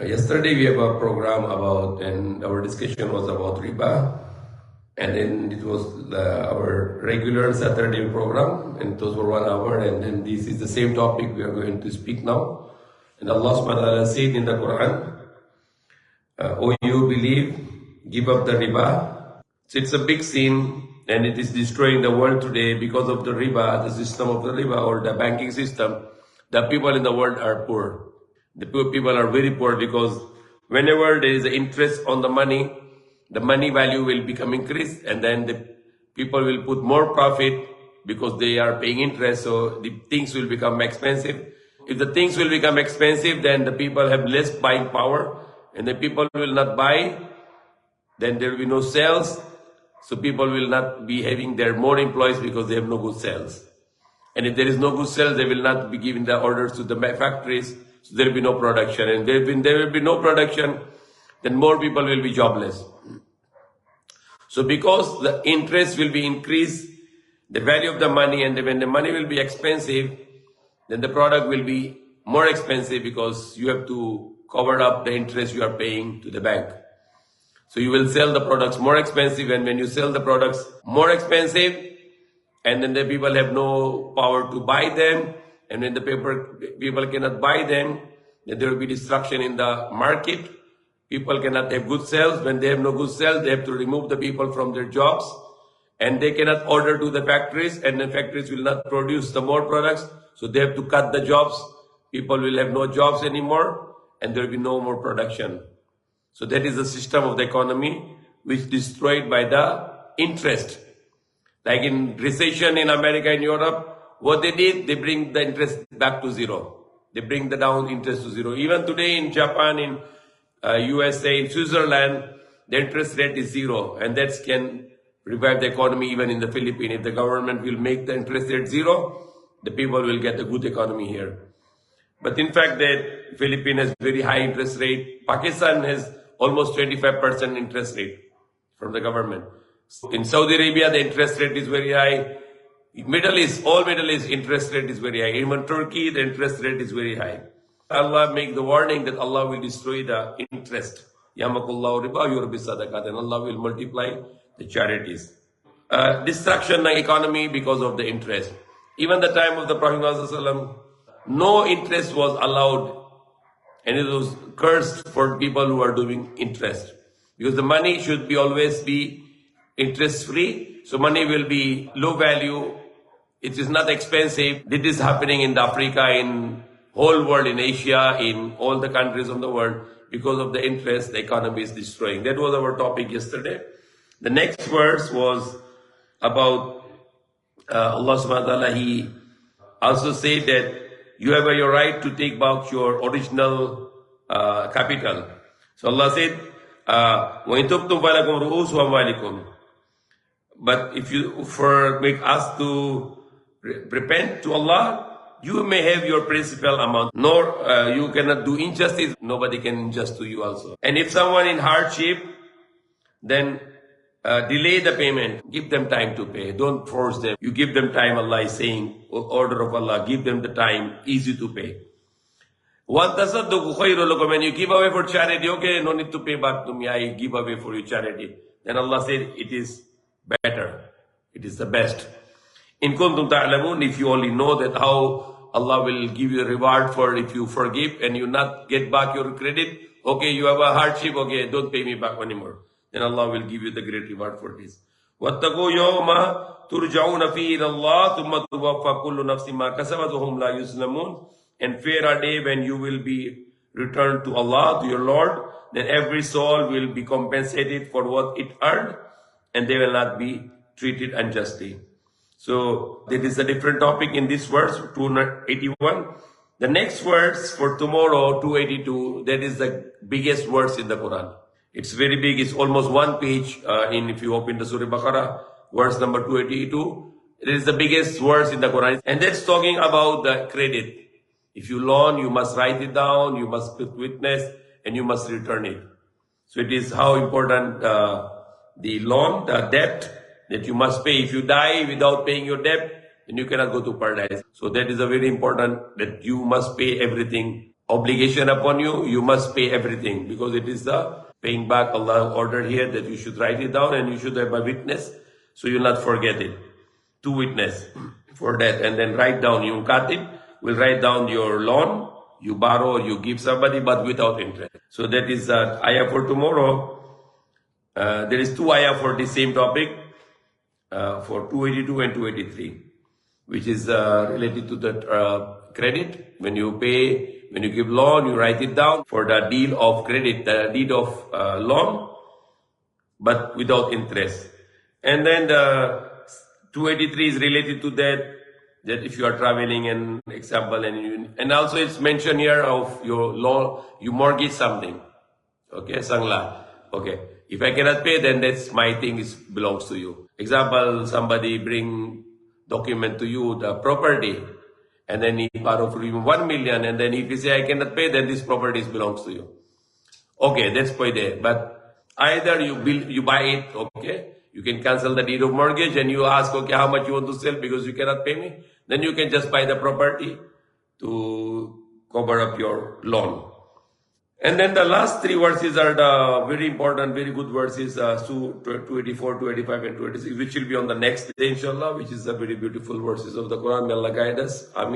Yesterday we have a program about, and our discussion was about riba, and then it was our regular Saturday program, and those were 1 hour, and then this is the same topic we are going to speak now. And Allah subhanahu wa ta'ala said in the Quran, "O you believe, give up the riba." So it's a big sin, and it is destroying the world today because of the riba, the system of the riba or the banking system. The people in the world are poor. The poor people are very poor because whenever there is an interest on the money value will become increased, and then the people will put more profit because they are paying interest, so the things will become expensive. If the things will become expensive, then the people have less buying power, and the people will not buy, then there will be no sales, so people will not be having their more employees because they have no good sales. And if there is no good sales, they will not be giving the orders to the factories, so there will be no production. And there will be no production, then more people will be jobless. So because the interest will be increased, the value of the money, and when the money will be expensive, then the product will be more expensive because you have to cover up the interest you are paying to the bank. So you will sell the products more expensive, and when you sell the products more expensive, and then the people have no power to buy them, and when the people cannot buy them, then there will be destruction in the market. People cannot have good sales. When they have no good sales, they have to remove the people from their jobs, and they cannot order to the factories, and the factories will not produce the more products, so they have to cut the jobs. People will have no jobs anymore, and there will be no more production. So that is the system of the economy which destroyed by the interest. Like in recession in America and Europe, what they did, they bring the interest back to zero. They bring the down interest to zero. Even today in Japan, in USA, in Switzerland, the interest rate is zero, and that can revive the economy. Even in the Philippines, if the government will make the interest rate zero, the people will get a good economy here. But in fact, the Philippines has very high interest rate. Pakistan has almost 25% interest rate from the government. In Saudi Arabia, the interest rate is very high. Middle East, all Middle East interest rate is very high. Even Turkey, the interest rate is very high. Allah make the warning that Allah will destroy the interest. Yamakullahu riba yurbi sadaqat, and Allah will multiply the charities. Destruction of the economy because of the interest. Even the time of the Prophet ﷺ, no interest was allowed, and it was cursed for people who are doing interest, because the money should be always be interest free. So money will be low value. It is not expensive. This is happening in Africa, in whole world, in Asia, in all the countries of the world. Because of the interest, the economy is destroying. That was our topic yesterday. The next verse was about Allah subhanahu wa ta'ala. He also said that you have your right to take back your original capital. So Allah said, وَإِن تُبْتُمْ فَلَكُمْ رُؤُوسُ أَمْوَالِكُمْ. But if you make us to repent to Allah, you may have your principal amount, nor you cannot do injustice. Nobody can injust to you also. And if someone in hardship, then delay the payment. Give them time to pay. Don't force them. You give them time. Allah is saying, order of Allah, give them the time, easy to pay. When you give away for charity, okay, no need to pay back to me, I give away for your charity. Then Allah said, it is better. It is the best. In kuntum ta'lamun, if you only know that how Allah will give you a reward for if you forgive and you not get back your credit. Okay, you have a hardship, okay, don't pay me back anymore. Then Allah will give you the great reward for this. وَاتَّقُوا يَوْمَ تُرْجَعُونَ فِيهِ إِلَى اللَّهِ ثُمَّ تُوَفَّى كُلُّ نَفْسٍ مَا كَسَبَتْ وَهُمْ لَا يُظْلَمُونَ. And fear a day when you will be returned to Allah, to your Lord. Then every soul will be compensated for what it earned, and they will not be treated unjustly. So that is a different topic in this verse, 281. The next verse for tomorrow, 282, that is the biggest verse in the Quran. It's very big. It's almost one page if you open the Surah Baqarah, verse number 282. It is the biggest verse in the Quran. And that's talking about the credit. If you loan, you must write it down, you must put witness, and you must return it. So it is how important the loan, the debt that you must pay. If you die without paying your debt, then you cannot go to paradise. So that is a very important, that you must pay everything obligation upon you, you must pay everything, because it is the paying back. Allah ordered here that you should write it down and you should have a witness, so you'll not forget it. Two witness for that, and then write down. You katib will write down your loan, you borrow, you give somebody, but without interest. So that is ayah for tomorrow. There is two ayah for the same topic, for 282 and 283, which is related to the credit. When you pay, when you give loan, you write it down for the deal of credit, the deed of loan, but without interest. And then the 283 is related to that if you are traveling, and example, and also it's mentioned here of your loan, you mortgage something. Okay, sangla. Okay, if I cannot pay, then that's my thing, belongs to you. Example, somebody bring document to you, the property, and then he borrow from you 1 million, and then if you say I cannot pay, then this property belongs to you. Okay, that's pwede. But either you buy it, okay, you can cancel the deed of mortgage, and you ask, okay, how much you want to sell because you cannot pay me. Then you can just buy the property to cover up your loan. And then the last three verses are the very important, very good verses, 284, 285, and 286, which will be on the next day, inshallah, which is the very beautiful verses of the Quran. May Allah guide us. Ameen.